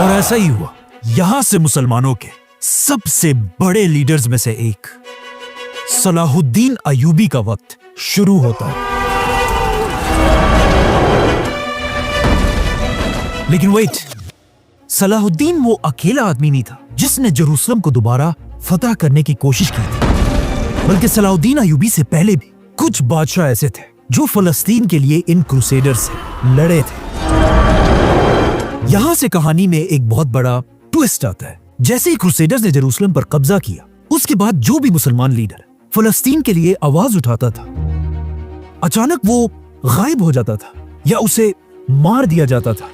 और ऐसा ही हुआ। यहां से मुसलमानों के सबसे बड़े लीडर्स में से एक सलाहुद्दीन अयूबी का वक्त शुरू होता है। लेकिन वेट, सलाहुद्दीन वो अकेला आदमी नहीं था जिसने जेरूसलम को दोबारा फतह करने की कोशिश की थी, बल्कि सलाहुद्दीन अयूबी से पहले भी कुछ बादशाह ऐसे थे जो फलस्तीन के लिए इन क्रूसेडर से लड़े थे। यहां से कहानी में एक बहुत बड़ा ट्विस्ट आता है। जैसे ही क्रूसेडर्स ने जेरूसलम पर कब्जा किया, उसके बाद जो भी मुसलमान लीडर फलस्तीन के लिए आवाज उठाता था, अचानक वो गायब हो जाता था या उसे मार दिया जाता था।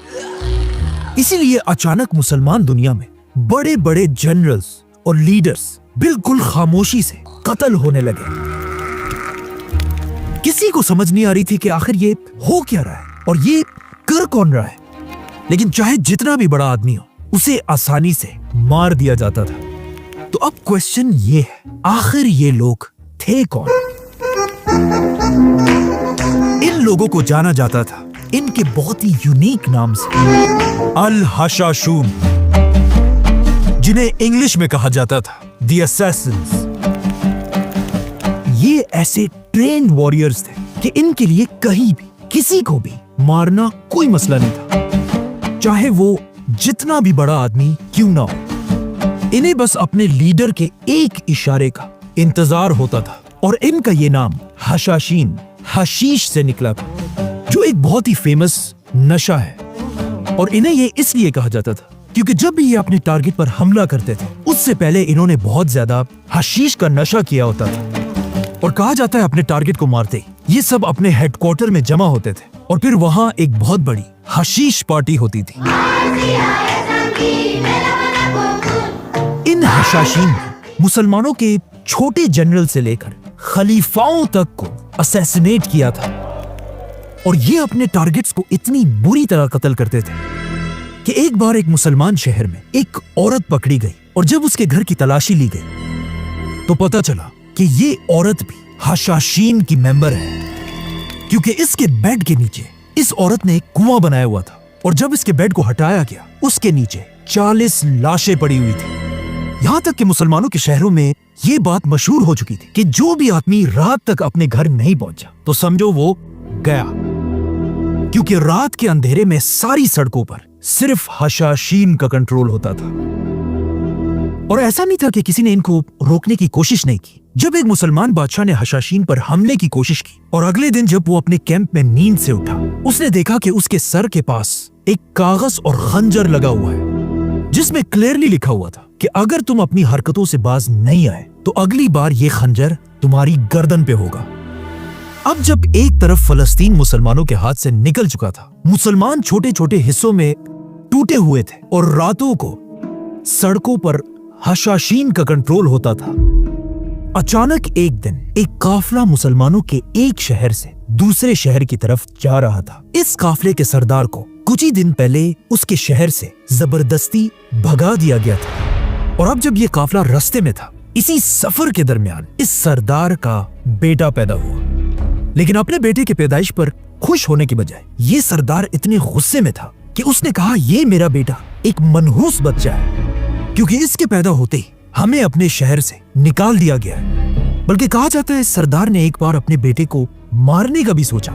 इसीलिए अचानक मुसलमान दुनिया में बड़े बड़े जनरल्स और लीडर्स बिल्कुल खामोशी से कत्ल होने लगे। किसी को समझ नहीं आ रही थी कि आखिर ये हो क्या रहा है और ये कर कौन रहा है। लेकिन चाहे जितना भी बड़ा आदमी हो, उसे आसानी से मार दिया जाता था। तो अब क्वेश्चन ये है, आखिर ये लोग थे कौन? इन लोगों को जाना जाता था इनके बहुत ही यूनिक नाम से, अल हशाशून, जिन्हें इंग्लिश में कहा जाता था द असैसिन्स। ये ऐसे ट्रेन्ड वॉरियर्स थे कि इनके लिए कहीं भी किसी को भी मारना कोई मसला नहीं था, चाहे वो जितना भी बड़ा आदमी क्यों ना हो। इन्हें बस अपने लीडर के एक इशारे का इंतजार होता था और इनका ये नाम हशाशीन, हशीश से निकला था, जो एक बहुत ही फेमस नशा है। और इन्हें ये इसलिए कहा जाता था क्योंकि जब भी ये अपने टारगेट पर हमला करते थे, उससे पहले इन्होंने बहुत ज्यादा हशीश का नशा किया होता था। और कहा जाता है अपने टारगेट को मारते ये सब अपने हेडक्वार्टर में जमा होते थे और फिर वहां एक बहुत बड़ी हशीश पार्टी होती थी। इन हशाशीन मुसलमानों के छोटे जनरल से लेकर खलीफाओं तक को असैसिनेट किया था। और ये अपने टारगेट्स को इतनी बुरी तरह कत्ल करते थे कि एक बार एक मुसलमान शहर में एक औरत पकड़ी गई और जब उसके घर की तलाशी ली गई तो पता चला कि ये औरत भी हशाशीन की मेंबर है, क्योंकि इसके बेड के नीचे इस औरत ने एक कुआं बनाया हुआ था और जब इसके बेड को हटाया गया, उसके नीचे 40 लाशें पड़ी हुई थी। यहां तक कि मुसलमानों के शहरों में ये बात मशहूर हो चुकी थी कि जो भी आदमी रात तक अपने घर नहीं पहुंचा तो समझो वो गया, क्योंकि रात के अंधेरे में सारी सड़कों पर सिर्फ हशाशीन का कंट्रोल होता था। और ऐसा नहीं था कि किसी ने इनको रोकने की कोशिश नहीं की। जब एक मुसलमान बादशाह ने हशाशीन पर हमले की कोशिश की और अगले दिन जब वो अपने कैंप में नींद से उठा, उसने देखा कि उसके सर के पास एक कागज और खंजर लगा हुआ है, जिसमें क्लियरली लिखा हुआ था कि अगर तुम अपनी हरकतों से बाज नहीं आए तो अगली बार ये खंजर तुम्हारी गर्दन पे होगा। अब जब एक तरफ फलस्तीन मुसलमानों के हाथ से निकल चुका था, मुसलमान छोटे छोटे हिस्सों में टूटे हुए थे और रातों को सड़कों पर हशाशीन का कंट्रोल होता था। अचानक एक दिन एक काफला मुसलमानों के एक शहर से दूसरे शहर की तरफ जा रहा था। इस काफले के सरदार को कुछ ही दिन पहले उसके शहर से जबरदस्ती भगा दिया गया था। और अब जब ये काफला रास्ते में था, इसी सफर के दरमियान इस सरदार का बेटा पैदा हुआ। लेकिन अपने बेटे के पैदाइश पर खुश होने की बजाय ये सरदार इतने गुस्से में था कि उसने कहा, ये मेरा बेटा एक मनहूस बच्चा है, क्योंकि इसके पैदा होते ही हमें अपने शहर से निकाल दिया गया है। बल्कि कहा जाता है सरदार ने एक बार अपने बेटे को मारने का भी सोचा,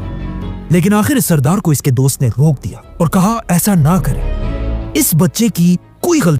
लेकिन आखिर इस सरदार को इसके दोस्त ने रोक दिया और कहा, ऐसा ना करें, इस बच्चे की कोई गलती